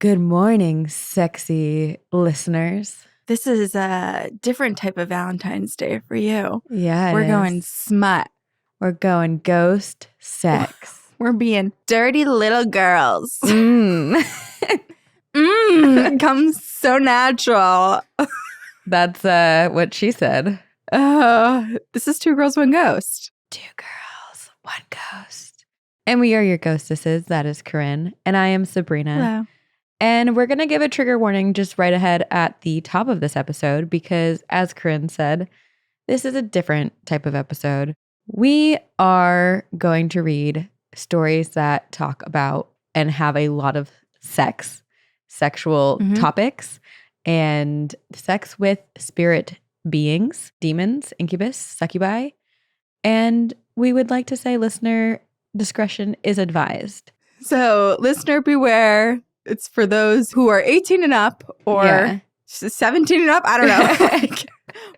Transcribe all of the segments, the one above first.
Good morning, sexy listeners. This is a different type of Valentine's Day for you. Yeah, We're going smut. We're going ghost sex. We're being dirty little girls. Comes so natural. That's what she said. This is Two Girls, One Ghost. Two girls, one ghost. And we are your ghostesses. That is Corinne. And I am Sabrina. Hello. And we're going to give a trigger warning just right ahead at the top of this episode because, as Corinne said, this is a different type of episode. We are going to read stories that talk about and have a lot of sexual topics, and sex with spirit beings, demons, incubus, succubi. And we would like to say listener discretion is advised. So, listener beware. It's for those who are 18 and up or 17 and up. I don't know.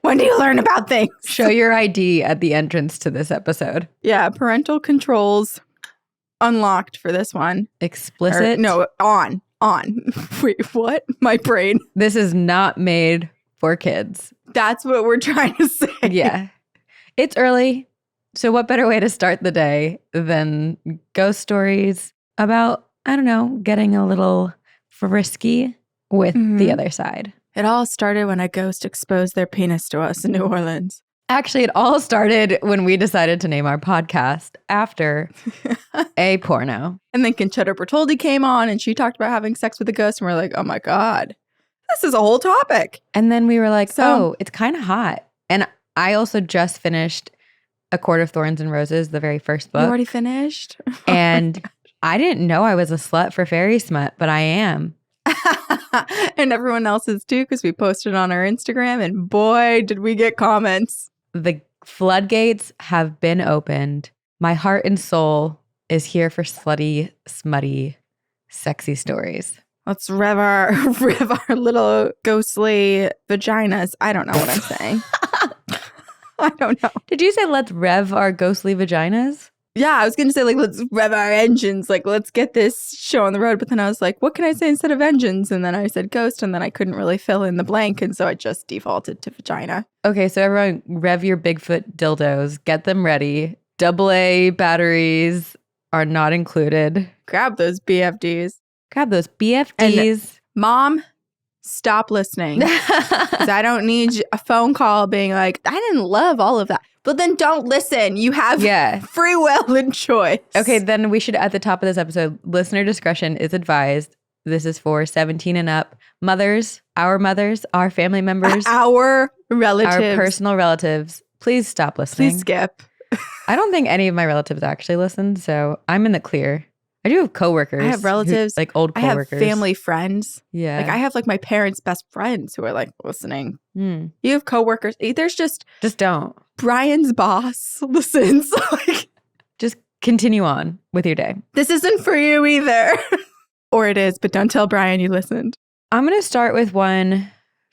When do you learn about things? Show your ID at the entrance to this episode. Yeah, parental controls unlocked for this one. Explicit? On. Wait, what? My brain. This is not made for kids. That's what we're trying to say. Yeah. It's early. So what better way to start the day than ghost stories about, I don't know, getting a little frisky with the other side. It all started when a ghost exposed their penis to us in New Orleans. Actually, it all started when we decided to name our podcast after a porno. And then Conchetta Bertoldi came on and she talked about having sex with a ghost. And we're like, oh my God, this is a whole topic. And then we were like, it's kind of hot. And I also just finished A Court of Thorns and Roses, the very first book. You already finished? And I didn't know I was a slut for fairy smut, but I am. And everyone else is too, because we posted on our Instagram and boy, did we get comments. The floodgates have been opened. My heart and soul is here for slutty, smutty, sexy stories. Let's rev our little ghostly vaginas. I don't know what I'm saying. I don't know. Did you say let's rev our ghostly vaginas? Yeah, I was going to say, like, let's rev our engines. Like, let's get this show on the road. But then I was like, what can I say instead of engines? And then I said ghost, and then I couldn't really fill in the blank. And so I just defaulted to vagina. Okay, so everyone rev your Bigfoot dildos. Get them ready. AA batteries are not included. Grab those BFDs. Grab those BFDs. And Mom, stop listening. Because I don't need a phone call being like, I didn't love all of that. But then don't listen. You have free will and choice. Okay, then we should, at the top of this episode, listener discretion is advised. This is for 17 and up. Mothers, our family members. Our relatives. Our personal relatives. Please stop listening. Please skip. I don't think any of my relatives actually listen, so I'm in the clear. I do have coworkers. I have relatives. Like old coworkers. I have family friends. Yeah. Like I have like my parents' best friends who are like listening. You have coworkers. There's just don't. Brian's boss listens. Like, just continue on with your day. This isn't for you either. Or it is, but don't tell Brian you listened. I'm going to start with one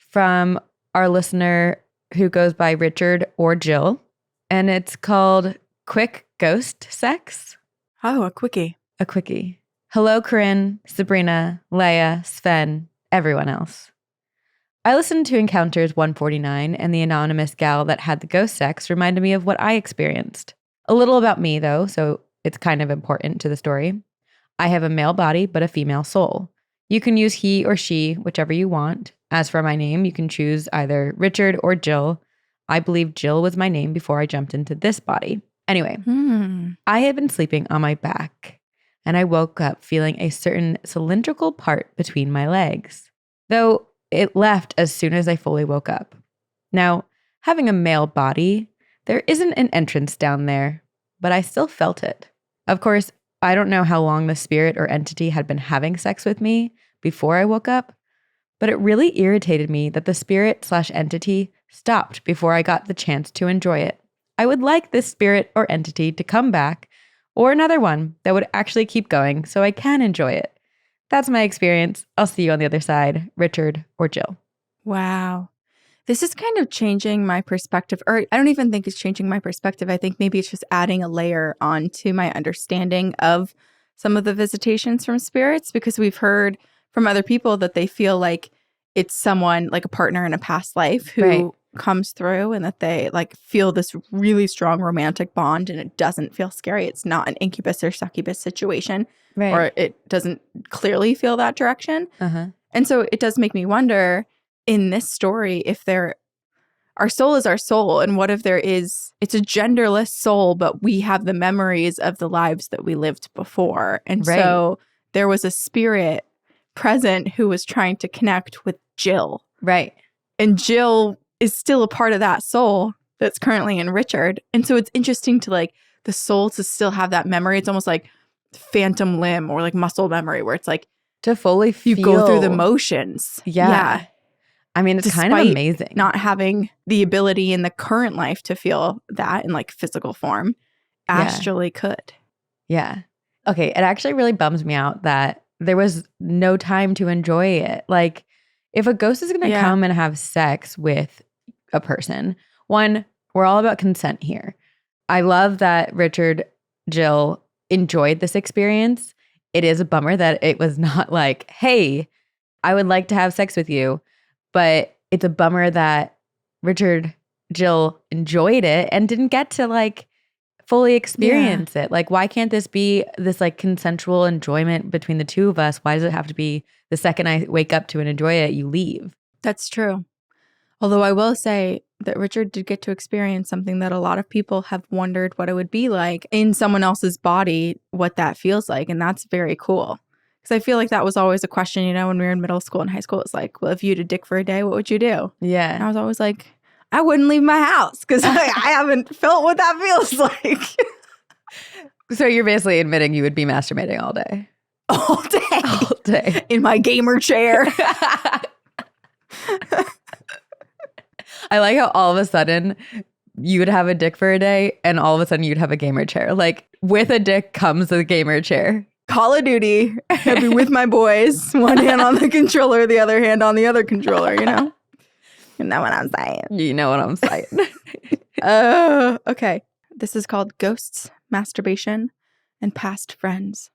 from our listener who goes by Richard or Jill. And it's called Quick Ghost Sex. Oh, a quickie. A quickie. Hello, Corinne, Sabrina, Leia, Sven, everyone else. I listened to Encounters 149, and the anonymous gal that had the ghost sex reminded me of what I experienced. A little about me, though, so it's kind of important to the story. I have a male body, but a female soul. You can use he or she, whichever you want. As for my name, you can choose either Richard or Jill. I believe Jill was my name before I jumped into this body. Anyway, I had been sleeping on my back, and I woke up feeling a certain cylindrical part between my legs, though it left as soon as I fully woke up. Now, having a male body, there isn't an entrance down there, but I still felt it. Of course, I don't know how long the spirit or entity had been having sex with me before I woke up, but it really irritated me that the spirit/entity stopped before I got the chance to enjoy it. I would like this spirit or entity to come back, or another one that would actually keep going so I can enjoy it. That's my experience. I'll see you on the other side, Richard or Jill. Wow. This is kind of changing my perspective, or I don't even think it's changing my perspective. I think maybe it's just adding a layer onto my understanding of some of the visitations from spirits, because we've heard from other people that they feel like it's someone like a partner in a past life who Right. comes through and that they like feel this really strong romantic bond and it doesn't feel scary. It's not an incubus or succubus situation, Right. or it doesn't clearly feel that direction. Uh-huh. And so it does make me wonder in this story if our soul is our soul, and what if it's a genderless soul, but we have the memories of the lives that we lived before. And Right. so there was a spirit present who was trying to connect with Jill. Right. And Jill is still a part of that soul that's currently in Richard. And so it's interesting to like the soul to still have that memory. It's almost like phantom limb or like muscle memory where it's like To fully feel. you go through the motions. Yeah. I mean, it's kind of Despite amazing. not having the ability in the current life to feel that in like physical form, astrally could. Yeah. Okay. It actually really bums me out that there was no time to enjoy it. Like, if a ghost is going to come and have sex with a person, one, we're all about consent here. I love that Richard, Jill enjoyed this experience. It is a bummer that it was not like, hey, I would like to have sex with you. But it's a bummer that Richard, Jill enjoyed it and didn't get to like fully experience it. Like, why can't this be this like consensual enjoyment between the two of us? Why does it have to be the second I wake up to and enjoy it, you leave? That's true. Although I will say that Richard did get to experience something that a lot of people have wondered what it would be like in someone else's body, what that feels like. And that's very cool. Because I feel like that was always a question, you know, when we were in middle school and high school. It's like, well, if you had a dick for a day, what would you do? Yeah. And I was always like, I wouldn't leave my house because I haven't felt what that feels like. So you're basically admitting you would be masturbating all day. All day. All day. In my gamer chair. I like how all of a sudden you would have a dick for a day and all of a sudden you'd have a gamer chair. Like, with a dick comes a gamer chair. Call of Duty. I'd be with my boys. One hand on the controller, the other hand on the other controller, you know? You know what I'm saying. You know what I'm saying. Okay. This is called Ghosts, Masturbation, and Past Friends.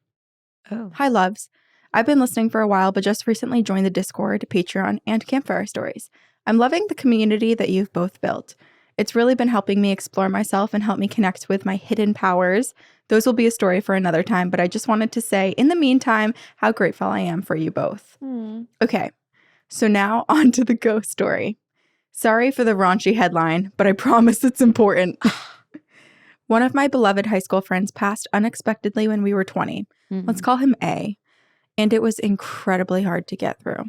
Oh. Hi, loves. I've been listening for a while, but just recently joined the Discord, Patreon, and Campfire Stories. I'm loving the community that you've both built. It's really been helping me explore myself and help me connect with my hidden powers. Those will be a story for another time, but I just wanted to say, in the meantime, how grateful I am for you both. Okay, so now on to the ghost story. Sorry for the raunchy headline, but I promise it's important. One of my beloved high school friends passed unexpectedly when we were 20. Let's call him A. And it was incredibly hard to get through.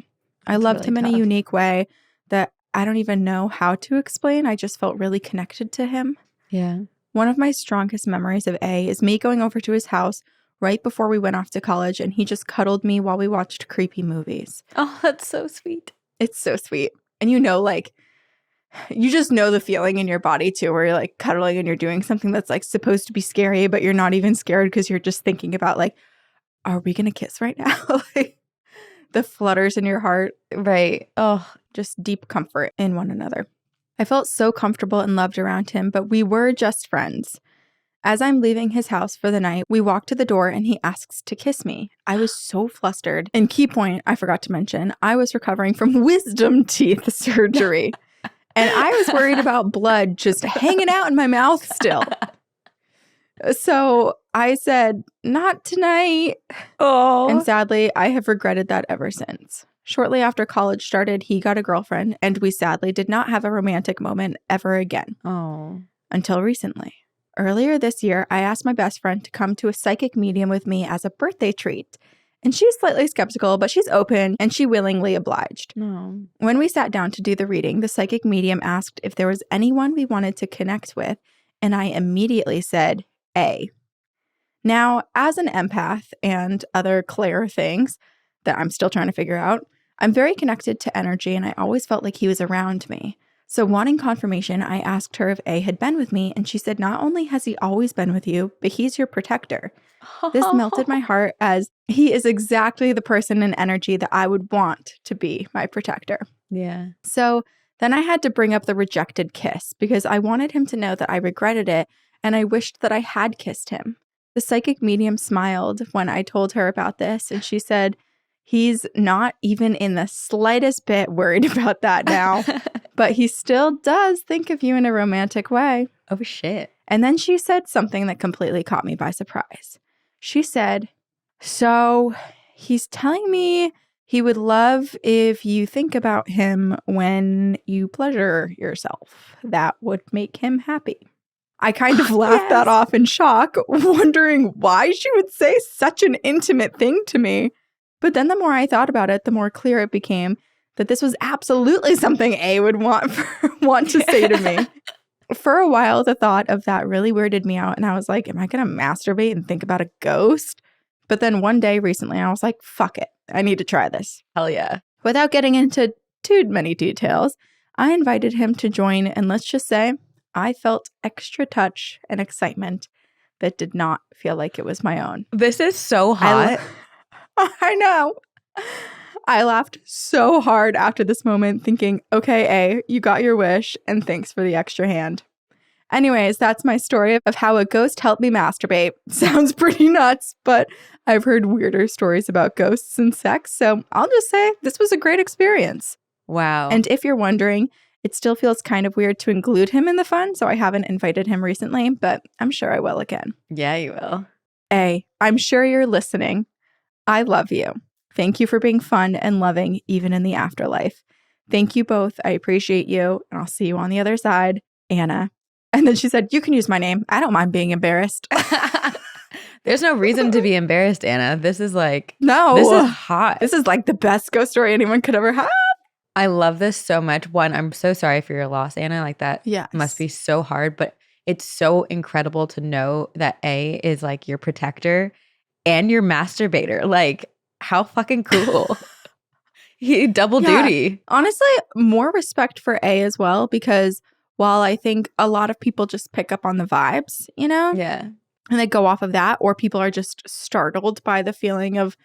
I loved him in a unique way that I don't even know how to explain. I just felt really connected to him. Yeah. One of my strongest memories of A is me going over to his house right before we went off to college, and he just cuddled me while we watched creepy movies. Oh, that's so sweet. It's so sweet. And you know, like, you just know the feeling in your body too, where you're like cuddling and you're doing something that's like supposed to be scary, but you're not even scared because you're just thinking about like, are we going to kiss right now? Like, the flutters in your heart. Right. Oh, just deep comfort in one another. I felt so comfortable and loved around him, but we were just friends. As I'm leaving his house for the night, we walk to the door and he asks to kiss me. I was so flustered. And key point, I forgot to mention, I was recovering from wisdom teeth surgery. And I was worried about blood just hanging out in my mouth still. So I said, not tonight. Oh. And sadly, I have regretted that ever since. Shortly after college started, he got a girlfriend, and we sadly did not have a romantic moment ever again. Oh. Until recently. Earlier this year, I asked my best friend to come to a psychic medium with me as a birthday treat. And she's slightly skeptical, but she's open, and she willingly obliged. No. When we sat down to do the reading, the psychic medium asked if there was anyone we wanted to connect with, and I immediately said, A. Now, as an empath and other Claire things that I'm still trying to figure out, I'm very connected to energy, and I always felt like he was around me. So wanting confirmation, I asked her if A had been with me, and she said not only has he always been with you, but he's your protector. This melted my heart, as he is exactly the person and energy that I would want to be my protector. Yeah. So then I had to bring up the rejected kiss because I wanted him to know that I regretted it, and I wished that I had kissed him. The psychic medium smiled when I told her about this, and she said, He's not even in the slightest bit worried about that now, but he still does think of you in a romantic way. Oh, shit. And then she said something that completely caught me by surprise. She said, so he's telling me he would love if you think about him when you pleasure yourself. That would make him happy. I kind of laughed that off in shock, wondering why she would say such an intimate thing to me. But then the more I thought about it, the more clear it became that this was absolutely something A would want to say to me. For a while, the thought of that really weirded me out. And I was like, am I going to masturbate and think about a ghost? But then one day recently, I was like, fuck it. I need to try this. Hell yeah. Without getting into too many details, I invited him to join. And let's just say I felt extra touch and excitement that did not feel like it was my own. This is so hot. I know. I laughed so hard after this moment thinking, okay, A, you got your wish and thanks for the extra hand. Anyways, that's my story of how a ghost helped me masturbate. Sounds pretty nuts, but I've heard weirder stories about ghosts and sex, so I'll just say this was a great experience. Wow. And if you're wondering, it still feels kind of weird to include him in the fun, so I haven't invited him recently, but I'm sure I will again. Yeah, you will. A, I'm sure you're listening. I love you. Thank you for being fun and loving, even in the afterlife. Thank you both. I appreciate you, and I'll see you on the other side. Anna. And then she said, you can use my name. I don't mind being embarrassed. There's no reason to be embarrassed, Anna. This is like, no, this is hot. This is like the best ghost story anyone could ever have. I love this so much. One, I'm so sorry for your loss, Anna. Like that must be so hard, but it's so incredible to know that A is like your protector and your masturbator. Like, how fucking cool. He double duty. Honestly, more respect for A as well, because while I think a lot of people just pick up on the vibes, you know? Yeah. And they go off of that, or people are just startled by the feeling of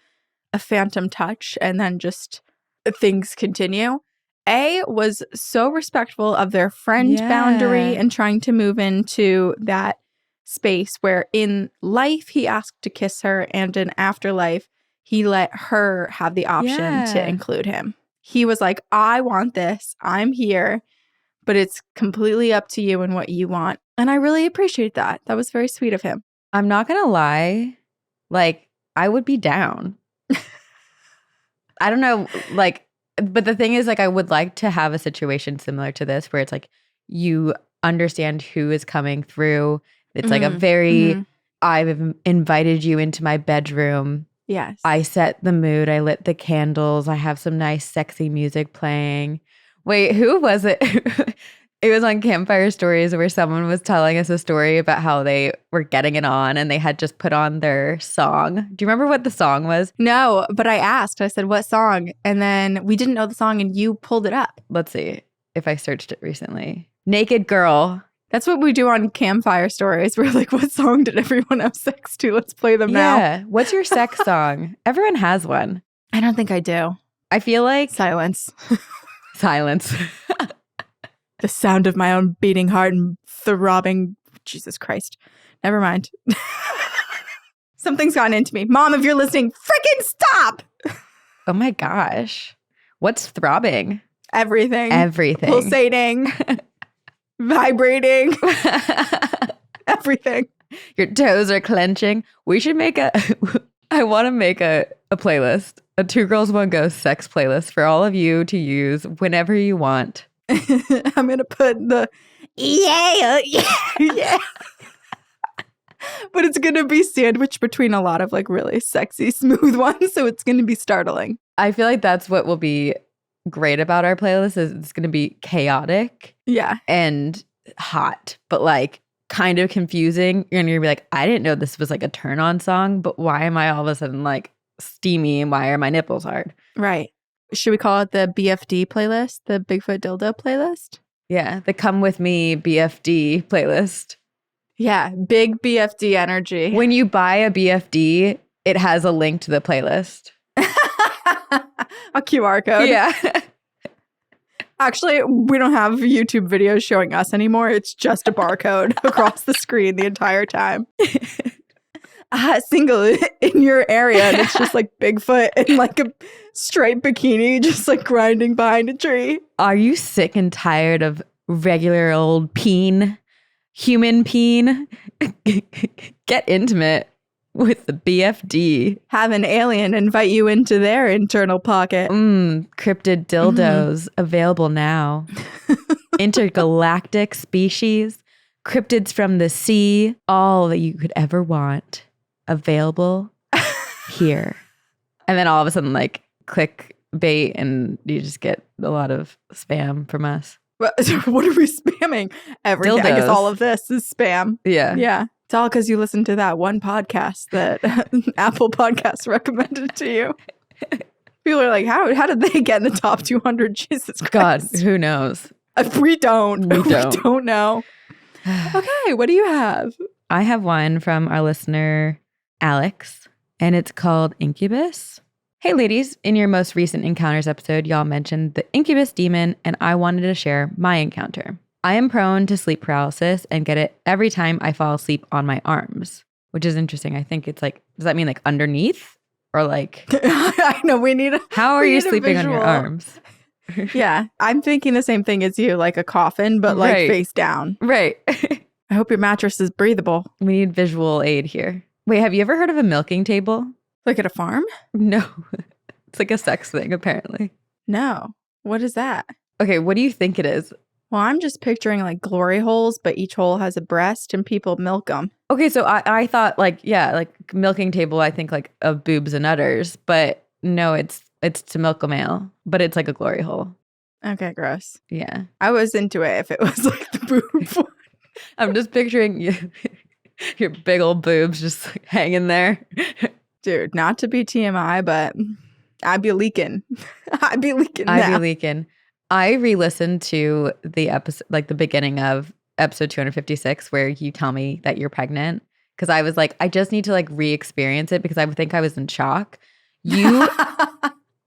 a phantom touch and then just things continue. A was so respectful of their friend boundary and trying to move into that space where in life he asked to kiss her and in afterlife he let her have the option to include him. He was like, I want this. I'm here. But it's completely up to you and what you want. And I really appreciate that. That was very sweet of him. I'm not going to lie. Like, I would be down. I don't know. Like, but the thing is, like, I would like to have a situation similar to this where it's like you understand who is coming through. It's like a very, I've invited you into my bedroom. Yes. I set the mood. I lit the candles. I have some nice, sexy music playing. Wait, who was it? It was on Campfire Stories where someone was telling us a story about how they were getting it on and they had just put on their song. Do you remember what the song was? No, but I asked. I said, what song? And then we didn't know the song and you pulled it up. Let's see if I searched it recently. Naked Girl. That's what we do on Campfire Stories. We're like, what song did everyone have sex to? Let's play them now. Yeah. What's your sex song? Everyone has one. I don't think I do. I feel like Silence. Silence. The sound of my own beating heart and throbbing. Jesus Christ. Never mind. Something's gotten into me. Mom, if you're listening, freaking stop. Oh my gosh. What's throbbing? Everything. Everything. Pulsating. Vibrating. Everything. Your toes are clenching. We should make I want to make a playlist. A 2 Girls, 1 Ghost sex playlist for all of you to use whenever you want. I'm going to put the yeah. But it's going to be sandwiched between a lot of like really sexy, smooth ones. So it's going to be startling. I feel like that's what will be great about our playlist is it's going to be chaotic. Yeah. And hot, but like kind of confusing. You're going to be like, I didn't know this was like a turn on song, but why am I all of a sudden like steamy and why are my nipples hard? Right. Should we call it the BFD playlist? The Bigfoot Dildo playlist? Yeah. The Come With Me BFD playlist. Yeah. Big BFD energy. When you buy a BFD, it has a link to the playlist. A QR code. Yeah. Actually, we don't have YouTube videos showing us anymore. It's just a barcode across the screen the entire time. single in your area, and it's just like Bigfoot in like a striped bikini, just like grinding behind a tree. Are you sick and tired of regular old peen, human peen? Get intimate with the BFD. Have an alien invite you into their internal pocket. Cryptid dildos available now. Intergalactic species, cryptids from the sea, all that you could ever want available here. And then all of a sudden, like, click bait, and you just get a lot of spam from us. What are we spamming? Everything. Dildos. I guess all of this is spam. Yeah. Yeah. It's all because you listened to that one podcast that Apple Podcasts recommended to you. People are like, how did they get in the top 200? Jesus Christ. God, who knows? We don't. We We don't know. Okay, what do you have? I have one from our listener, Alex, and it's called Incubus. Hey, ladies, in your most recent Encounters episode, y'all mentioned the incubus demon, and I wanted to share my encounter. I am prone to sleep paralysis and get it every time I fall asleep on my arms, which is interesting. I think it's like, does that mean like underneath or like? I know we need a. How are we you need a sleeping on your visual. arms? Yeah, I'm thinking the same thing as you, like a coffin, but like Right. face down. Right. I hope your mattress is breathable. We need visual aid here. Wait, have you ever heard of a milking table? Like at a farm? No. It's like a sex thing, apparently. No. What is that? Okay, what do you think it is? Well, I'm just picturing like glory holes, but each hole has a breast and people milk them. Okay, so I thought like, yeah, like milking table, I think like of boobs and udders, but no, it's to milk a male, but it's like a glory hole. Okay, gross. Yeah. I was into it if it was like the boob one. I'm just picturing you, your big old boobs just like hanging there. Dude, not to be TMI, but I'd be leaking. I'd be leaking I'd now. be leaking. I re-listened to the episode, like the beginning of episode 256, where you tell me that you're pregnant. Because I was like, I just need to like re-experience it because I would think I was in shock. You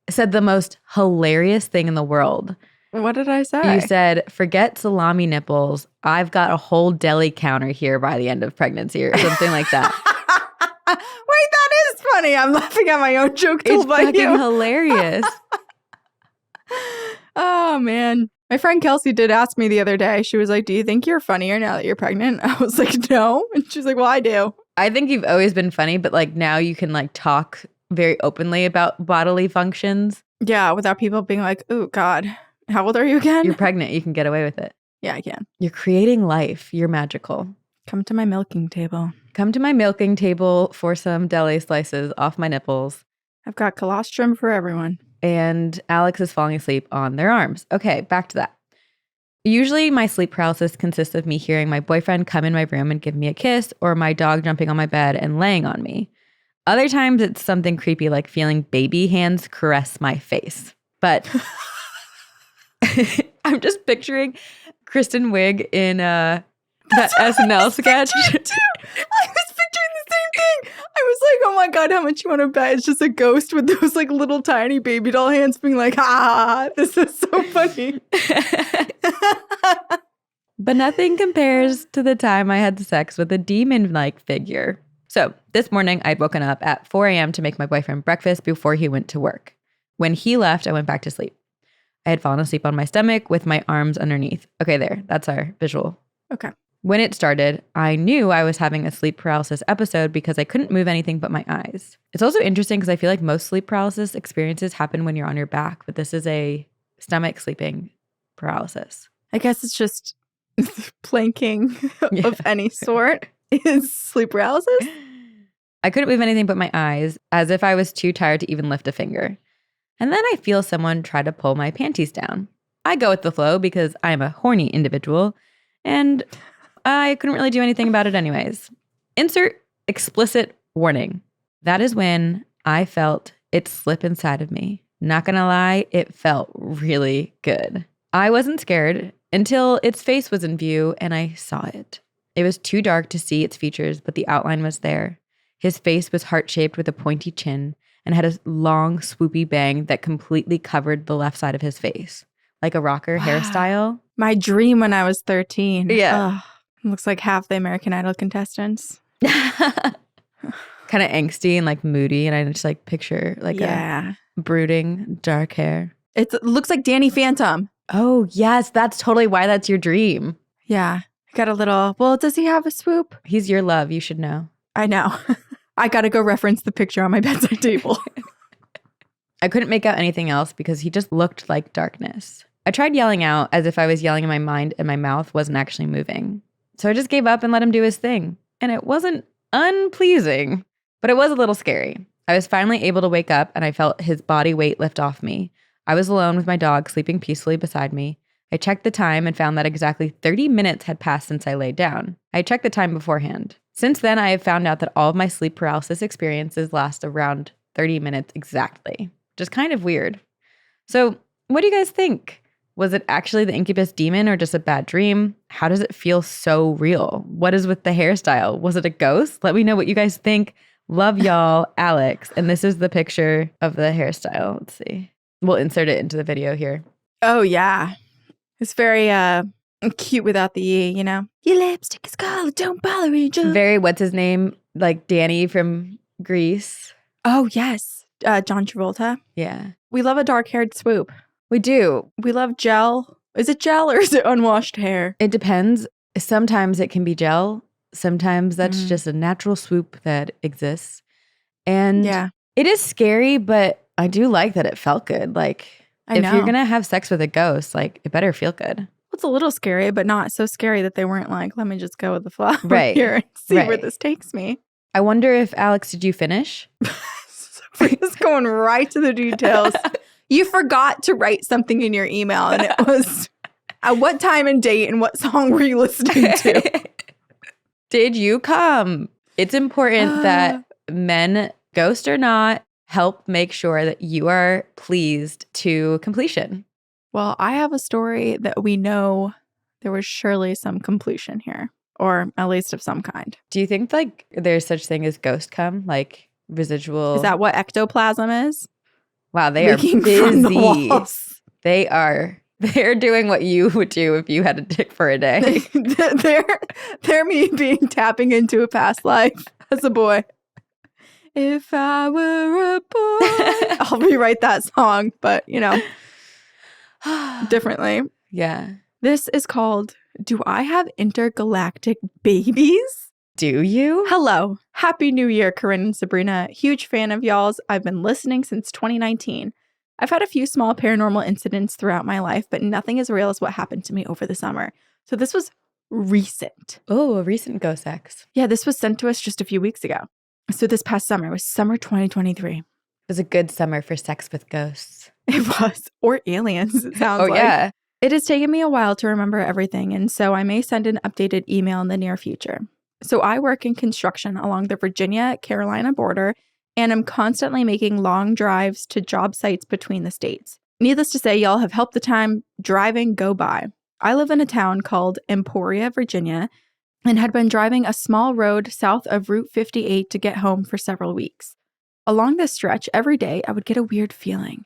said the most hilarious thing in the world. What did I say? You said, forget salami nipples. I've got a whole deli counter here by the end of pregnancy or something like that. Wait, that is funny. I'm laughing at my own joke It's told by fucking you. hilarious. Oh, man. My friend Kelsey did ask me the other day. She was like, do you think you're funnier now that you're pregnant? I was like, no. And she's like, well, I do. I think you've always been funny, but like now you can like talk very openly about bodily functions. Yeah, without people being like, oh, God, how old are you again? You're pregnant. You can get away with it. Yeah, I can. You're creating life. You're magical. Come to my milking table. Come to my milking table for some deli slices off my nipples. I've got colostrum for everyone. And Alex is falling asleep on their arms. Okay, back to that. Usually my sleep paralysis consists of me hearing my boyfriend come in my room and give me a kiss, or my dog jumping on my bed and laying on me. Other times it's something creepy like feeling baby hands caress my face. But I'm just picturing Kristen Wiig in that SNL sketch. I was picturing the same thing. I was like, oh my God, how much you want to bet? It's just a ghost with those like little tiny baby doll hands being like, this is so funny. But nothing compares to the time I had sex with a demon-like figure. So this morning, I'd woken up at 4 a.m. to make my boyfriend breakfast before he went to work. When he left, I went back to sleep. I had fallen asleep on my stomach with my arms underneath. Okay, there. That's our visual. Okay. When it started, I knew I was having a sleep paralysis episode because I couldn't move anything but my eyes. It's also interesting because I feel like most sleep paralysis experiences happen when you're on your back, but this is a stomach sleeping paralysis. I guess it's just planking Yeah. of any sort is sleep paralysis. I couldn't move anything but my eyes, as if I was too tired to even lift a finger. And then I feel someone try to pull my panties down. I go with the flow because I'm a horny individual, and I couldn't really do anything about it anyways. Insert explicit warning. That is when I felt it slip inside of me. Not gonna lie, it felt really good. I wasn't scared until its face was in view and I saw it. It was too dark to see its features, but the outline was there. His face was heart-shaped with a pointy chin and had a long, swoopy bang that completely covered the left side of his face, like a rocker hairstyle. My dream when I was 13. Yeah. Ugh. Looks like half the American Idol contestants. kind of angsty and like moody. And I just like picture like a brooding dark hair. It looks like Danny Phantom. Oh, yes. That's totally why that's your dream. Yeah. Got a little, well, does he have a swoop? He's your love. You should know. I know. I got to go reference the picture on my bedside table. I couldn't make out anything else because he just looked like darkness. I tried yelling out as if I was yelling in my mind and my mouth wasn't actually moving. So I just gave up and let him do his thing. And it wasn't unpleasing, but it was a little scary. I was finally able to wake up and I felt his body weight lift off me. I was alone with my dog sleeping peacefully beside me. I checked the time and found that exactly 30 minutes had passed since I laid down. I checked the time beforehand. Since then, I have found out that all of my sleep paralysis experiences last around 30 minutes exactly. Just kind of weird. So, what do you guys think? Was it actually the incubus demon or just a bad dream? How does it feel so real? What is with the hairstyle? Was it a ghost? Let me know what you guys think. Love y'all, Alex. And this is the picture of the hairstyle. Let's see. We'll insert it into the video here. Oh, yeah. It's very cute without the E, you know? Your lipstick is colored, don't bother me. Very, what's his name? Like Danny from Grease. Oh, yes. John Travolta. Yeah. We love a dark-haired swoop. We do. We love gel. Is it gel or is it unwashed hair? It depends. Sometimes it can be gel. Sometimes that's just a natural swoop that exists. And it is scary, but I do like that it felt good. Like, if you're going to have sex with a ghost, like, it better feel good. It's a little scary, but not so scary that they weren't like, let me just go with the flow here and see where this takes me. I wonder if, Alex, did you finish? Sabrina's going right to the details. You forgot to write something in your email, and it was, at what time and date and what song were you listening to? Did you come? It's important that men, ghost or not, help make sure that you are pleased to completion. Well, I have a story that we know there was surely some completion here, or at least of some kind. Do you think like there's such thing as ghost cum, like residual? Is that what ectoplasm is? Wow, they are busy. They're doing what you would do if you had a dick for a day. they're me tapping into a past life as a boy. If I were a boy, I'll rewrite that song, but you know, differently. Yeah. This is called Do I Have Intergalactic Babies? Do you? Hello. Happy New Year, Corinne and Sabrina. Huge fan of y'all's. I've been listening since 2019. I've had a few small paranormal incidents throughout my life, but nothing as real as what happened to me over the summer. So this was recent. Oh, a recent ghost sex. Yeah, this was sent to us just a few weeks ago. So this past summer was summer 2023. It was a good summer for sex with ghosts. It was. Or aliens, it sounds like. Yeah. It has taken me a while to remember everything, and so I may send an updated email in the near future. So I work in construction along the Virginia-Carolina border, and I'm constantly making long drives to job sites between the states. Needless to say, y'all have helped the time driving go by. I live in a town called Emporia, Virginia, and had been driving a small road south of Route 58 to get home for several weeks. Along this stretch, every day, I would get a weird feeling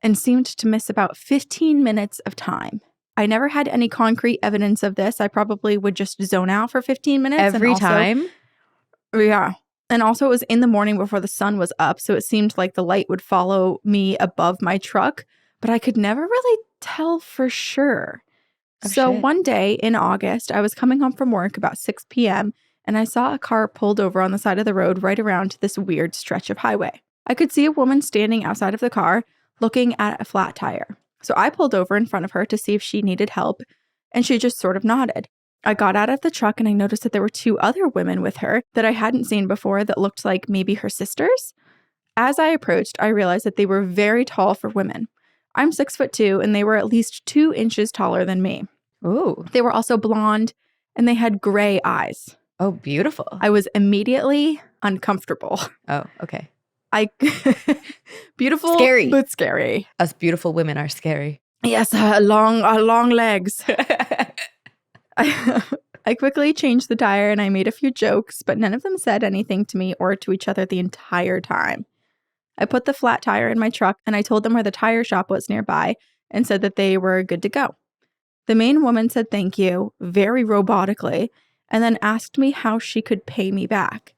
and seemed to miss about 15 minutes of time. I never had any concrete evidence of this. I probably would just zone out for 15 minutes. Every time? Yeah. And also it was in the morning before the sun was up, so it seemed like the light would follow me above my truck, but I could never really tell for sure. One day in August, I was coming home from work about 6 p.m., and I saw a car pulled over on the side of the road right around this weird stretch of highway. I could see a woman standing outside of the car looking at a flat tire. So I pulled over in front of her to see if she needed help, and she just sort of nodded. I got out of the truck and I noticed that there were two other women with her that I hadn't seen before that looked like maybe her sisters. As I approached, I realized that they were very tall for women. I'm 6'2", and they were at least 2 inches taller than me. Ooh. They were also blonde, and they had gray eyes. Oh, beautiful. I was immediately uncomfortable. Oh, okay. Beautiful, scary, but scary. Us beautiful women are scary. Yes, long legs. I quickly changed the tire and I made a few jokes, but none of them said anything to me or to each other the entire time. I put the flat tire in my truck and I told them where the tire shop was nearby and said that they were good to go. The main woman said thank you, very robotically, and then asked me how she could pay me back.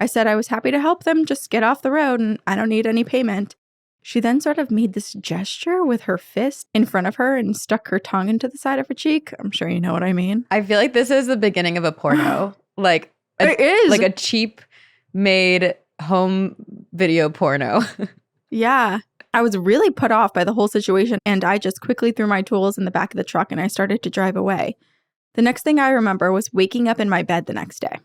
I said I was happy to help them just get off the road and I don't need any payment. She then sort of made this gesture with her fist in front of her and stuck her tongue into the side of her cheek. I'm sure you know what I mean. I feel like this is the beginning of a porno. Like It is. like a cheap made home video porno. Yeah. I was really put off by the whole situation and I just quickly threw my tools in the back of the truck and I started to drive away. The next thing I remember was waking up in my bed the next day.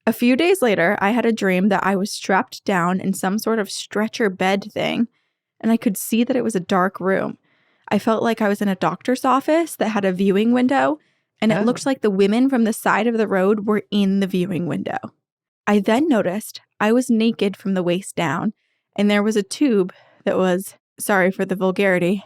A few days later, I had a dream that I was strapped down in some sort of stretcher bed thing, and I could see that it was a dark room. I felt like I was in a doctor's office that had a viewing window, and it looked like the women from the side of the road were in the viewing window. I then noticed I was naked from the waist down, and there was a tube that was, sorry for the vulgarity,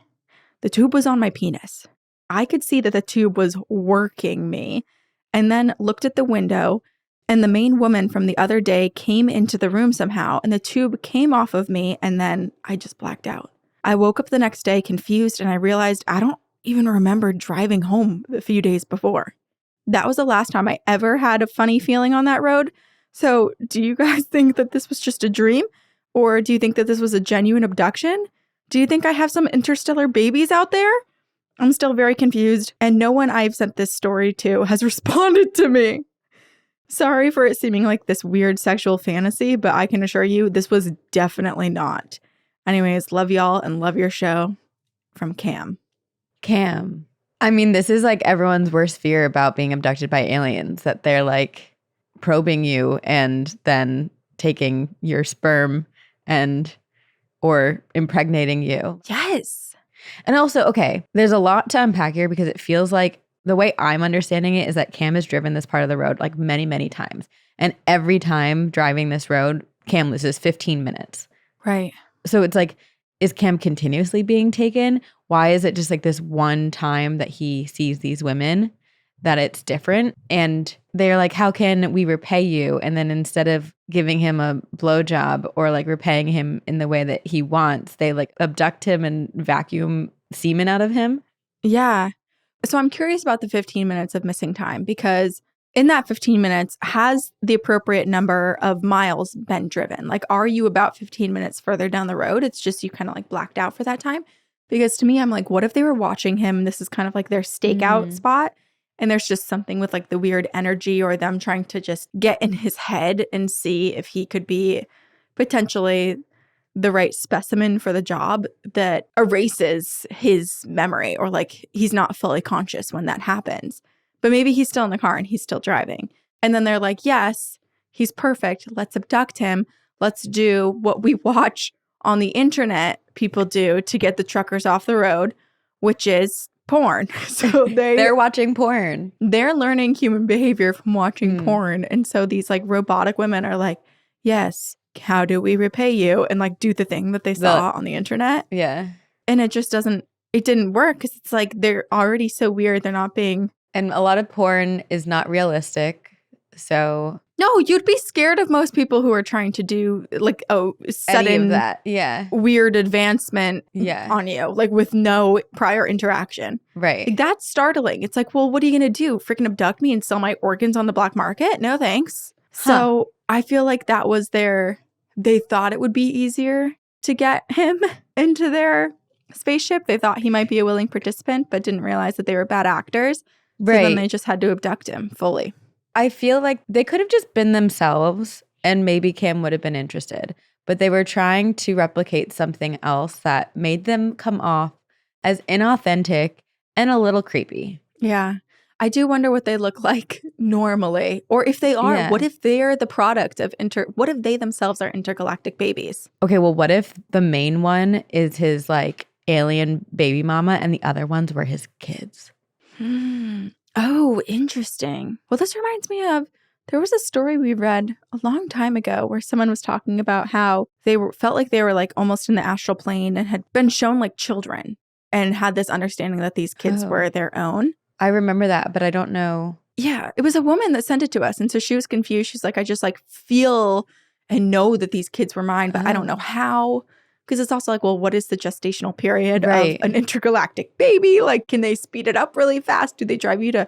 the tube was on my penis. I could see that the tube was working me, and then looked at the window, and the main woman from the other day came into the room somehow, and the tube came off of me, and then I just blacked out. I woke up the next day confused, and I realized I don't even remember driving home a few days before. That was the last time I ever had a funny feeling on that road. So do you guys think that this was just a dream? Or do you think that this was a genuine abduction? Do you think I have some interstellar babies out there? I'm still very confused, and no one I've sent this story to has responded to me. Sorry for it seeming like this weird sexual fantasy, but I can assure you this was definitely not. Anyways, love y'all and love your show. From Cam. Cam. I mean, this is like everyone's worst fear about being abducted by aliens, that they're like probing you and then taking your sperm and or impregnating you. Yes. And also, okay, there's a lot to unpack here because it feels like the way I'm understanding it is that Cam has driven this part of the road like many, many times. And every time driving this road, Cam loses 15 minutes. Right. So it's like, is Cam continuously being taken? Why is it just like this one time that he sees these women that it's different? And they're like, how can we repay you? And then instead of giving him a blowjob or like repaying him in the way that he wants, they like abduct him and vacuum semen out of him. Yeah. So I'm curious about the 15 minutes of missing time because in that 15 minutes, has the appropriate number of miles been driven? Like, are you about 15 minutes further down the road? It's just you kind of like blacked out for that time. Because to me, I'm like, what if they were watching him? This is kind of like their stakeout spot. And there's just something with like the weird energy or them trying to just get in his head and see if he could be potentially the right specimen for the job that erases his memory or like he's not fully conscious when that happens. But maybe he's still in the car and he's still driving. And then they're like, yes, he's perfect. Let's abduct him. Let's do what we watch on the internet people do to get the truckers off the road, which is porn. So they're watching porn. They're learning human behavior from watching porn. And so these like robotic women are like, yes, how do we repay you? And like do the thing that they saw on the internet. Yeah. And it just didn't work because it's like they're already so weird. They're not being. And a lot of porn is not realistic. So no, you'd be scared of most people who are trying to do like sudden that, weird advancement on you, like with no prior interaction. Right. Like, that's startling. It's like, well, what are you going to do? Freaking abduct me and sell my organs on the black market? No, thanks. So I feel like that was they thought it would be easier to get him into their spaceship. They thought he might be a willing participant, but didn't realize that they were bad actors. Right. So then they just had to abduct him fully. I feel like they could have just been themselves and maybe Cam would have been interested. But they were trying to replicate something else that made them come off as inauthentic and a little creepy. Yeah. I do wonder what they look like normally. Or if they are, what if they're the product of what if they themselves are intergalactic babies? Okay, well, what if the main one is his like alien baby mama and the other ones were his kids? Oh, interesting. Well, this reminds me of, there was a story we read a long time ago where someone was talking about how they felt like they were like almost in the astral plane and had been shown like children and had this understanding that these kids were their own. I remember that, but I don't know. Yeah, it was a woman that sent it to us. And so she was confused. She's like, I just like feel and know that these kids were mine, but I don't know how. Because it's also like, well, what is the gestational period of an intergalactic baby? Like, can they speed it up really fast? Do they drive you to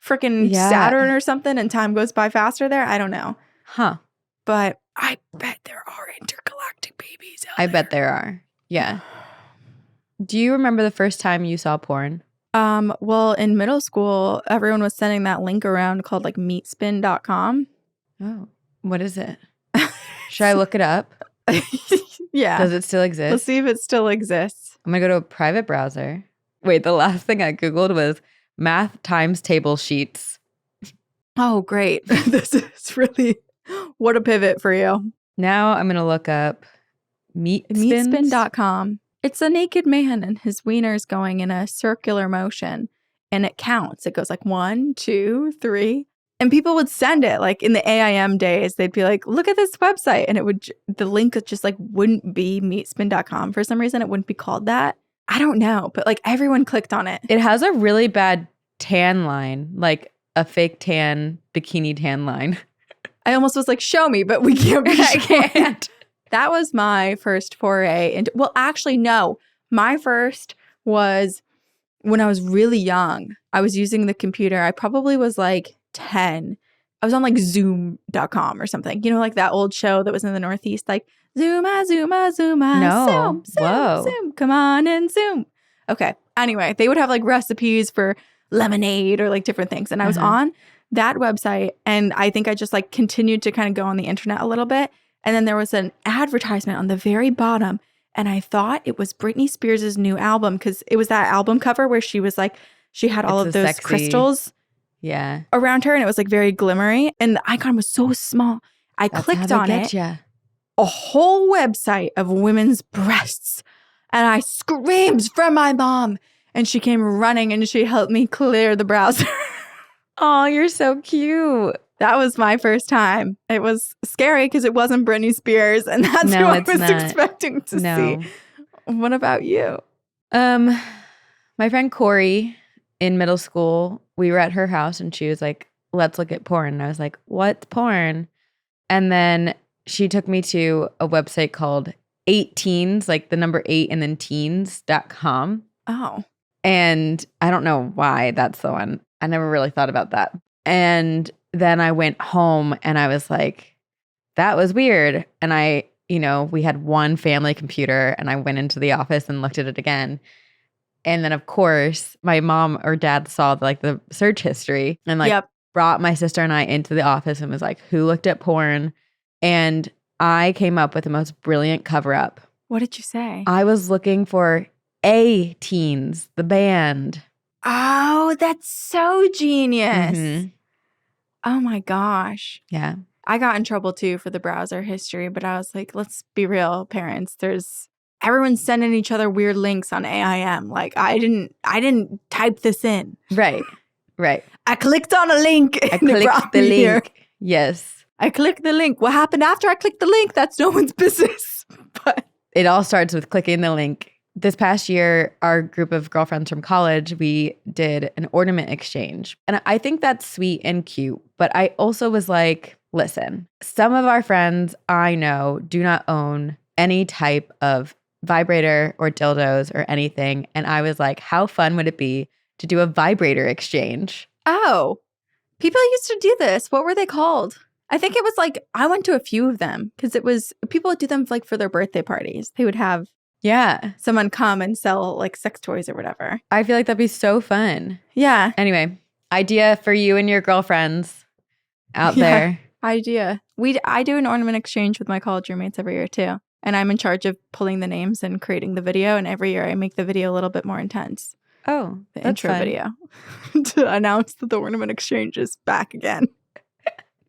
freaking Saturn or something and time goes by faster there? I don't know. Huh. but I bet there are intergalactic babies out I there. bet there are. Yeah. Do you remember the first time you saw porn? Well, in middle school, everyone was sending that link around called like meatspin.com. Oh, what is it? Should I look it up? Yeah. Does it still exist? Let's see if it still exists. I'm going to go to a private browser. Wait, the last thing I Googled was math times table sheets. Oh, great. This is really, what a pivot for you. Now I'm going to look up Meatspin.com. It's a naked man and his wiener's going in a circular motion and it counts. It goes like 1, 2, 3. And people would send it like in the AIM days. They'd be like, look at this website. And it would, the link just like wouldn't be meatspin.com. For some reason, it wouldn't be called that. I don't know. But like everyone clicked on it. It has a really bad tan line, like a fake tan, bikini tan line. I almost was like, show me, but we can't be I can't. That was my first foray into, well, actually, no. My first was when I was really young. I was using the computer. I probably was like 10. I was on like zoom.com or something. You know, like that old show that was in the Northeast, like Zooma, Zooma, Zooma. No. Zoom, Whoa. Zoom. Come on and Zoom. Okay. Anyway, they would have like recipes for lemonade or like different things. And I was on that website and I think I just like continued to kind of go on the internet a little bit. And then there was an advertisement on the very bottom. And I thought it was Britney Spears' new album because it was that album cover where she was like, she had all of those sexy crystals around her. And it was like very glimmery. And the icon was so small. I clicked on it. A whole website of women's breasts. And I screamed from my mom. And she came running and she helped me clear the browser. Oh, you're so cute. That was my first time. It was scary because it wasn't Britney Spears, and that's who I was expecting to see. What about you? My friend Corey in middle school, we were at her house and she was like, let's look at porn. And I was like, what's porn? And then she took me to a website called 8teens, like the number 8 and then teens.com. Oh. And I don't know why that's the one. I never really thought about that. And then I went home and I was like, that was weird. And we had one family computer and I went into the office and looked at it again. And then, of course, my mom or dad saw like the search history and brought my sister and I into the office and was like, who looked at porn? And I came up with the most brilliant cover up. What did you say? I was looking for A-Teens, the band. Oh, that's so genius. Mm-hmm. Oh my gosh. Yeah. I got in trouble too for the browser history, but I was like, let's be real, parents. Everyone's sending each other weird links on AIM. Like I didn't type this in. Right. I clicked on a link. I clicked the link. Here. Yes. I clicked the link. What happened after I clicked the link? That's no one's business. But it all starts with clicking the link. This past year, our group of girlfriends from college, we did an ornament exchange. And I think that's sweet and cute. But I also was like, listen, some of our friends I know do not own any type of vibrator or dildos or anything. And I was like, how fun would it be to do a vibrator exchange? Oh, people used to do this. What were they called? I think it was like, I went to a few of them because it was, people would do them like for their birthday parties. They would have someone come and sell like sex toys or whatever. I feel like that'd be so fun. Yeah. Anyway, idea for you and your girlfriends out there. Idea. I do an ornament exchange with my college roommates every year too. And I'm in charge of pulling the names and creating the video. And every year I make the video a little bit more intense. Oh, the intro video to announce that the ornament exchange is back again.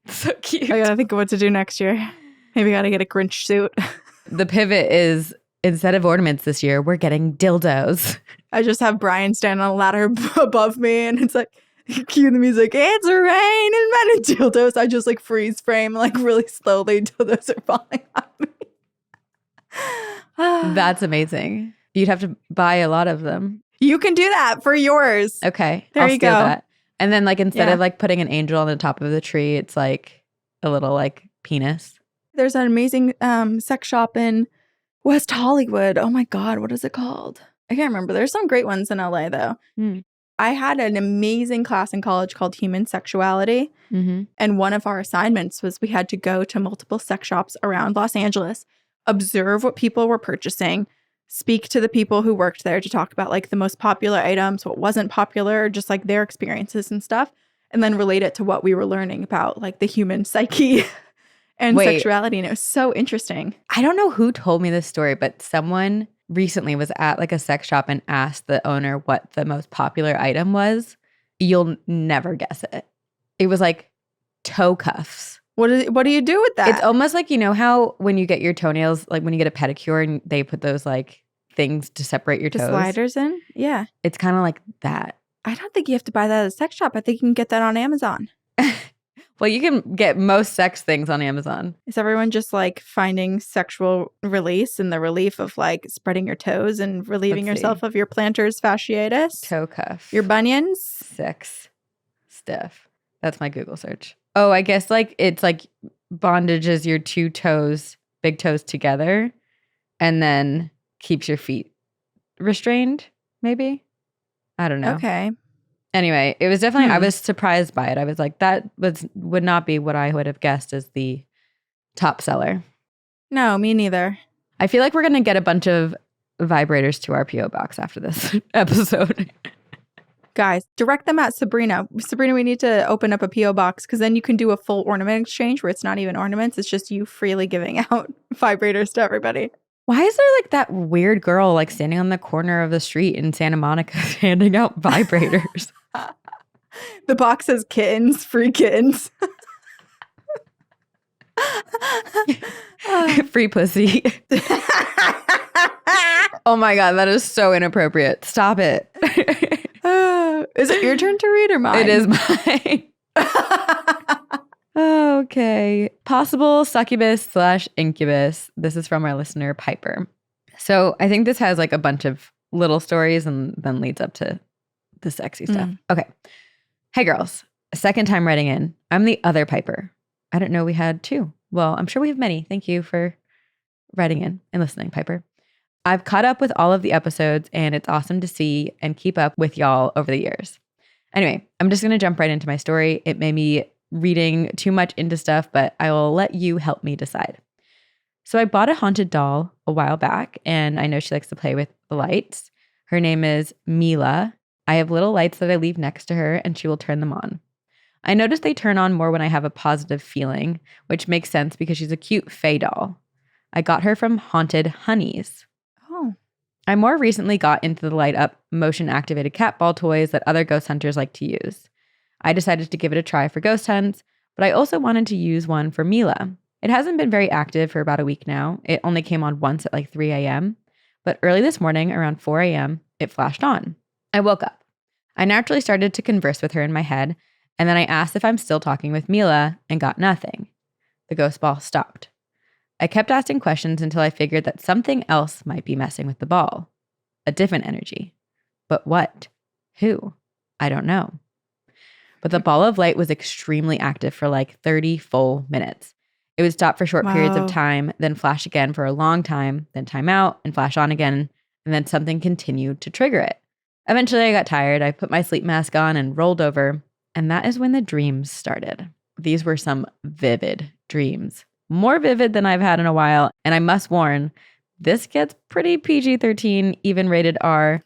So cute. I gotta think of what to do next year. Maybe gotta get a Grinch suit. The pivot is, instead of ornaments this year, we're getting dildos. I just have Brian stand on a ladder above me and it's like, cue the music, it's rain and men and dildos. I just like freeze frame like really slowly dildos are falling on me. That's amazing. You'd have to buy a lot of them. You can do that for yours. Okay. There you go. That. And then like instead of like putting an angel on the top of the tree, it's like a little like penis. There's an amazing sex shop in West Hollywood. Oh my God, what is it called? I can't remember. There's some great ones in LA though. I had an amazing class in college called Human Sexuality. Mm-hmm. And one of our assignments was we had to go to multiple sex shops around Los Angeles, observe what people were purchasing, speak to the people who worked there to talk about like the most popular items, what wasn't popular, just like their experiences and stuff, and then relate it to what we were learning about like the human psyche and sexuality. And it was so interesting. I don't know who told me this story, but someone recently was at like a sex shop and asked the owner what the most popular item was. You'll never guess it. It was like toe cuffs. What do you do with that? It's almost like, you know how when you get your toenails, like when you get a pedicure and they put those like things to separate your the toes. sliders in? Yeah. It's kind of like that. I don't think you have to buy that at a sex shop. I think you can get that on Amazon. Well, you can get most sex things on Amazon. Is everyone just like finding sexual release and the relief of like spreading your toes and relieving yourself of your plantar fasciitis? Toe cuff. Your bunions? Sex stuff. That's my Google search. Oh, I guess like it's like bondages your two toes, big toes together, and then keeps your feet restrained, maybe? I don't know. Okay. Anyway, it was definitely, I was surprised by it. I was like, that would not be what I would have guessed as the top seller. No, me neither. I feel like we're going to get a bunch of vibrators to our P.O. box after this episode. Guys, direct them at Sabrina. Sabrina, we need to open up a P.O. box because then you can do a full ornament exchange where it's not even ornaments. It's just you freely giving out vibrators to everybody. Why is there like that weird girl like standing on the corner of the street in Santa Monica handing out vibrators? The box says kittens, free kittens. Free pussy. Oh my God, that is so inappropriate. Stop it. Is it your turn to read or mine? It is mine. Okay. Possible succubus / incubus. This is from our listener, Piper. So I think this has like a bunch of little stories and then leads up to the sexy stuff. Okay. Hey, girls. Second time writing in. I'm the other Piper. I didn't know we had two. Well, I'm sure we have many. Thank you for writing in and listening, Piper. I've caught up with all of the episodes and it's awesome to see and keep up with y'all over the years. Anyway, I'm just going to jump right into my story. It may be reading too much into stuff, but I will let you help me decide. So I bought a haunted doll a while back and I know she likes to play with the lights. Her name is Mila. I have little lights that I leave next to her and she will turn them on. I notice they turn on more when I have a positive feeling, which makes sense because she's a cute fae doll. I got her from Haunted Honeys. Oh. I more recently got into the light up motion activated cat ball toys that other ghost hunters like to use. I decided to give it a try for ghost hunts, but I also wanted to use one for Mila. It hasn't been very active for about a week now. It only came on once at like 3 a.m., but early this morning around 4 a.m., it flashed on. I woke up. I naturally started to converse with her in my head, and then I asked if I'm still talking with Mila and got nothing. The ghost ball stopped. I kept asking questions until I figured that something else might be messing with the ball. A different energy. But what? Who? I don't know. But the ball of light was extremely active for like 30 full minutes. It would stop for short periods of time, then flash again for a long time, then time out and flash on again, and then something continued to trigger it. Eventually I got tired. I put my sleep mask on and rolled over, and that is when the dreams started. These were some vivid dreams. More vivid than I've had in a while, and I must warn, this gets pretty PG-13, even rated R,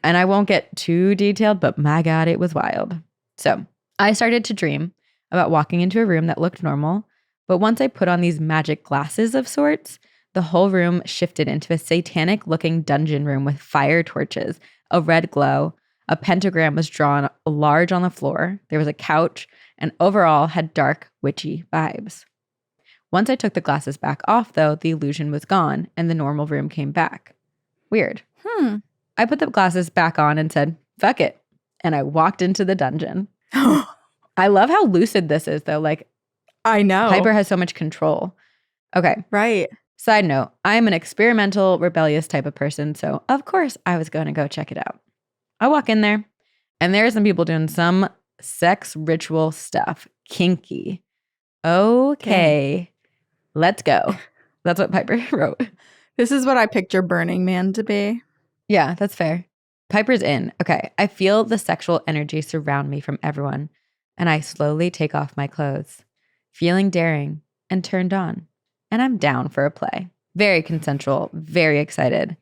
and I won't get too detailed, but my God, it was wild. So I started to dream about walking into a room that looked normal, but once I put on these magic glasses of sorts, the whole room shifted into a satanic-looking dungeon room with fire torches, a red glow, a pentagram was drawn large on the floor, there was a couch, and overall had dark, witchy vibes. Once I took the glasses back off, though, the illusion was gone, and the normal room came back. Weird. I put the glasses back on and said, fuck it. And I walked into the dungeon. I love how lucid this is, though. Like, I know. Piper has so much control. Okay. Right. Side note, I'm an experimental, rebellious type of person, so of course I was going to go check it out. I walk in there, and there are some people doing some sex ritual stuff. Kinky. Okay. Let's go. That's what Piper wrote. This is what I picture Burning Man to be. Yeah, that's fair. Piper's in. Okay. I feel the sexual energy surround me from everyone, and I slowly take off my clothes, feeling daring and turned on. And I'm down for a play. Very consensual, very excited.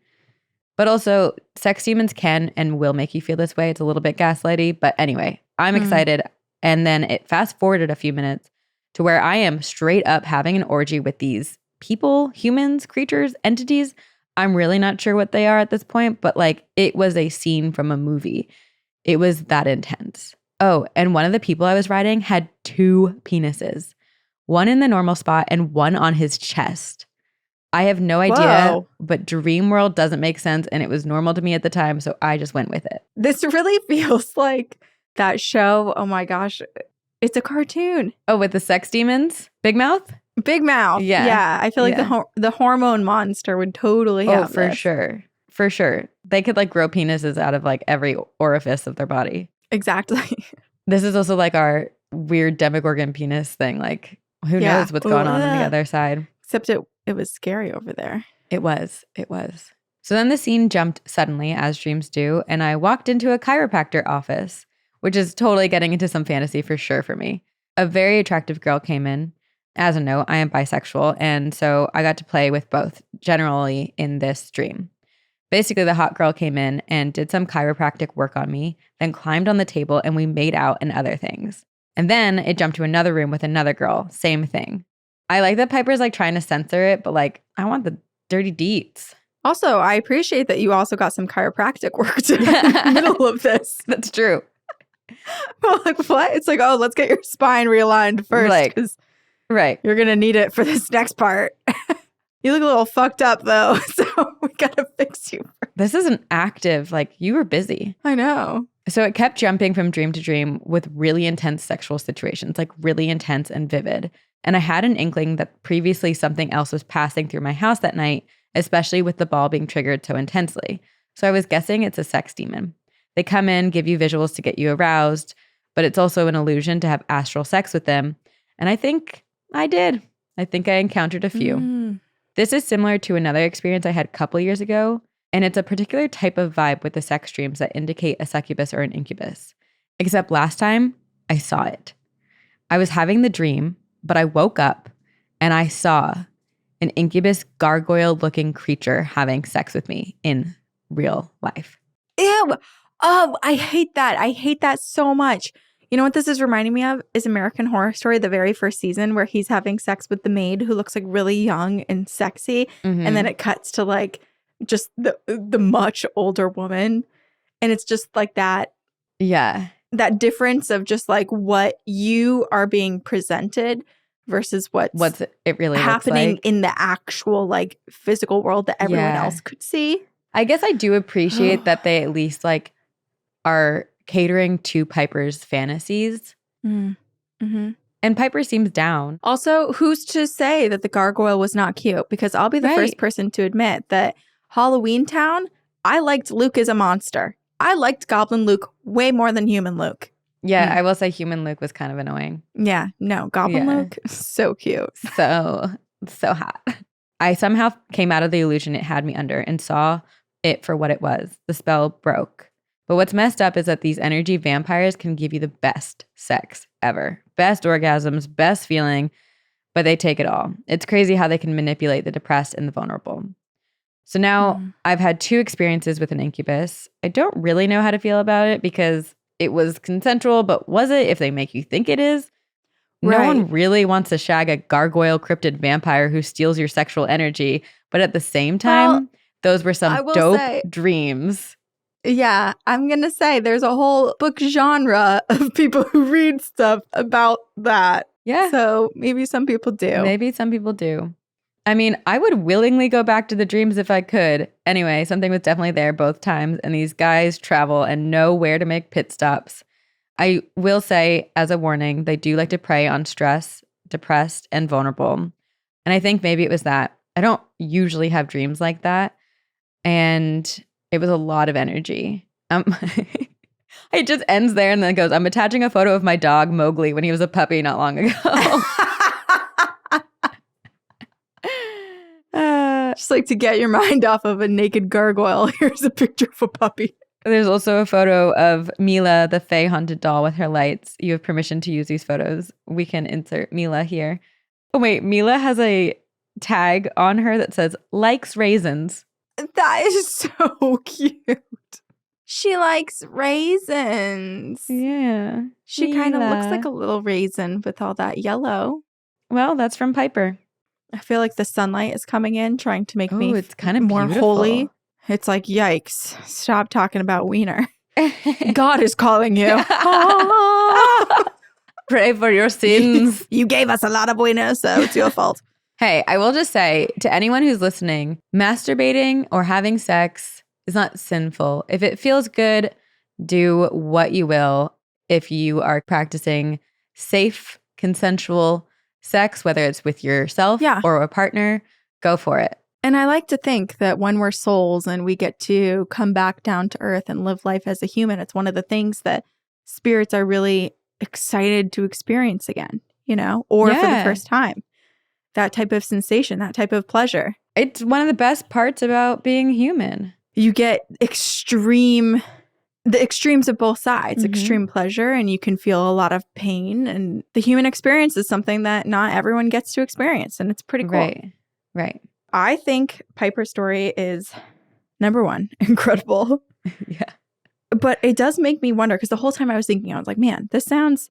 But also, sex demons can and will make you feel this way. It's a little bit gaslighty. But anyway, I'm excited. And then it fast forwarded a few minutes to where I am straight up having an orgy with these people, humans, creatures, entities. I'm really not sure what they are at this point, but like it was a scene from a movie. It was that intense. Oh, and one of the people I was riding had 2 penises, one in the normal spot and one on his chest. I have no idea, but dream world doesn't make sense, and it was normal to me at the time, so I just went with it. This really feels like that show. Oh my gosh. It's a cartoon. Oh, with the sex demons? Big Mouth? Big Mouth. Yeah. I feel like the hormone monster would totally have for this. sure. For sure. They could like grow penises out of like every orifice of their body. Exactly. This is also like our weird Demogorgon penis thing. Like who knows what's going on the other side. Except it was scary over there. It was. So then the scene jumped suddenly, as dreams do, and I walked into a chiropractor office, which is totally getting into some fantasy for sure for me. A very attractive girl came in. As a note, I am bisexual, and so I got to play with both generally in this dream. Basically, the hot girl came in and did some chiropractic work on me, then climbed on the table and we made out and other things. And then it jumped to another room with another girl, same thing. I like that Piper's like trying to censor it, but like I want the dirty deets. Also, I appreciate that you also got some chiropractic work in the middle of this. That's true. I'm like, what? It's like, oh, let's get your spine realigned first. Right. You're going to need it for this next part. You look a little fucked up, though, so we got to fix you first. This isn't active. Like, you were busy. I know. So it kept jumping from dream to dream with really intense sexual situations, like really intense and vivid. And I had an inkling that previously something else was passing through my house that night, especially with the ball being triggered so intensely. So I was guessing it's a sex demon. They come in, give you visuals to get you aroused, but it's also an illusion to have astral sex with them. And I think I did. I think I encountered a few. This is similar to another experience I had a couple years ago, and it's a particular type of vibe with the sex dreams that indicate a succubus or an incubus. Except last time, I saw it. I was having the dream, but I woke up and I saw an incubus gargoyle-looking creature having sex with me in real life. Ew. Oh, I hate that. I hate that so much. You know what this is reminding me of is American Horror Story, the very first season where he's having sex with the maid who looks like really young and sexy. Mm-hmm. And then it cuts to like just the much older woman. And it's just like that. Yeah. That difference of just like what you are being presented versus what's it really happening looks like in the actual like physical world that everyone else could see. I guess I do appreciate that they at least like are catering to Piper's fantasies. Mm-hmm. And Piper seems down. Also, who's to say that the gargoyle was not cute? Because I'll be the first person to admit that Halloween Town, I liked Luke as a monster. I liked Goblin Luke way more than Human Luke. Yeah, I will say Human Luke was kind of annoying. Yeah, no, Goblin Luke, so cute. So hot. I somehow came out of the illusion it had me under and saw it for what it was. The spell broke. But what's messed up is that these energy vampires can give you the best sex ever. Best orgasms, best feeling, but they take it all. It's crazy how they can manipulate the depressed and the vulnerable. So now I've had 2 experiences with an incubus. I don't really know how to feel about it because it was consensual, but was it if they make you think it is? Right. No one really wants to shag a gargoyle cryptid vampire who steals your sexual energy. But at the same time, those were some dope dreams. Yeah, I'm going to say there's a whole book genre of people who read stuff about that. Yeah. So maybe some people do. I mean, I would willingly go back to the dreams if I could. Anyway, something was definitely there both times, and these guys travel and know where to make pit stops. I will say, as a warning, they do like to prey on stress, depressed, and vulnerable. And I think maybe it was that. I don't usually have dreams like that. And it was a lot of energy. It just ends there and then it goes, I'm attaching a photo of my dog, Mowgli, when he was a puppy not long ago. Just like to get your mind off of a naked gargoyle, here's a picture of a puppy. There's also a photo of Mila, the Fae haunted doll with her lights. You have permission to use these photos. We can insert Mila here. Oh, wait. Mila has a tag on her that says, likes raisins. That is so cute. She likes raisins. Yeah. She kind of looks Mila. like a little raisin with all that yellow. Well, that's from Piper. I feel like the sunlight is coming in, trying to make me it's kind of more beautiful. holy. It's like, yikes. Stop talking about wiener. God is calling you. Pray for your sins. You gave us a lot of wiener, so it's your fault. Hey, I will just say to anyone who's listening, masturbating or having sex is not sinful. If it feels good, do what you will. If you are practicing safe, consensual sex, whether it's with yourself or a partner, go for it. And I like to think that when we're souls and we get to come back down to earth and live life as a human, it's one of the things that spirits are really excited to experience again, or for the first time. That type of sensation, that type of pleasure. It's one of the best parts about being human. You get the extremes of both sides, extreme pleasure, and you can feel a lot of pain. And the human experience is something that not everyone gets to experience. And it's pretty cool. Right. I think Piper's story is, number one, incredible. Yeah. But it does make me wonder, because the whole time I was thinking, I was like, man, this sounds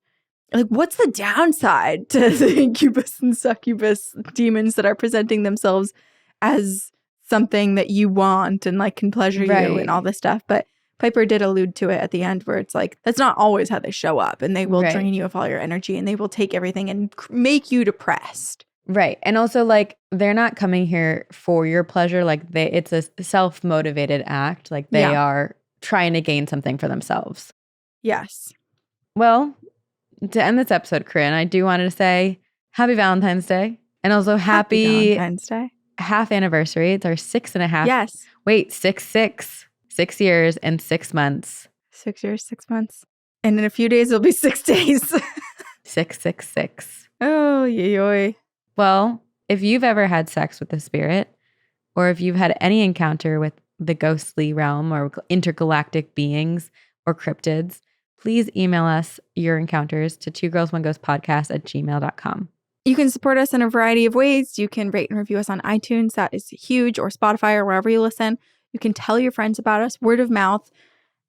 like, what's the downside to the incubus and succubus demons that are presenting themselves as something that you want and like can pleasure you and all this stuff? But Piper did allude to it at the end, where it's like, that's not always how they show up, and they will drain you of all your energy, and they will take everything and make you depressed. Right. And also, like, they're not coming here for your pleasure. Like, it's a self-motivated act. Like, they are trying to gain something for themselves. Yes. Well, to end this episode, Corinne, I do want to say happy Valentine's Day. And also happy Valentine's Day. Half anniversary. It's our 6.5. Yes. Wait, 6 years and 6 months. 6 years, 6 months. And in a few days, it'll be 6 days. 666. Oh, yoy. Well, if you've ever had sex with a spirit, or if you've had any encounter with the ghostly realm or intergalactic beings or cryptids, please email us your encounters to twogirlsoneghostpodcast@gmail.com. You can support us in a variety of ways. You can rate and review us on iTunes. That is huge, or Spotify, or wherever you listen. You can tell your friends about us. Word of mouth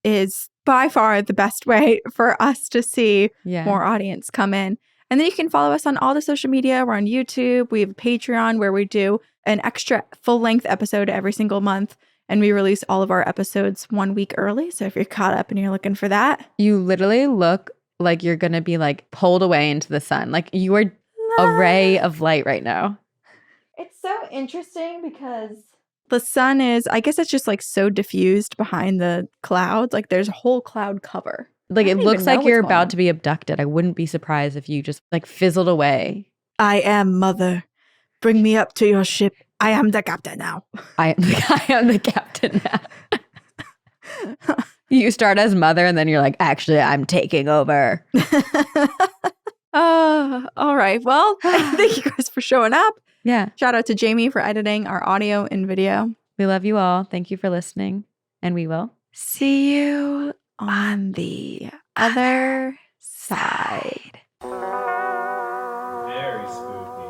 is by far the best way for us to see more audience come in. And then you can follow us on all the social media. We're on YouTube. We have a Patreon where we do an extra full-length episode every single month. And we release all of our episodes 1 week early. So if you're caught up and you're looking for that. You literally look like you're going to be like pulled away into the sun. Like you are a ray of light right now. It's so interesting because the sun is, I guess it's just like so diffused behind the clouds. Like there's a whole cloud cover. Like it looks like you're about to be abducted. I wouldn't be surprised if you just like fizzled away. I am mother. Bring me up to your ship. I am the captain now. I am the captain now. You start as mother and then you're like, actually, I'm taking over. All right. Well, thank you guys for showing up. Yeah. Shout out to Jamie for editing our audio and video. We love you all. Thank you for listening. And we will see you on the other side. Very spooky.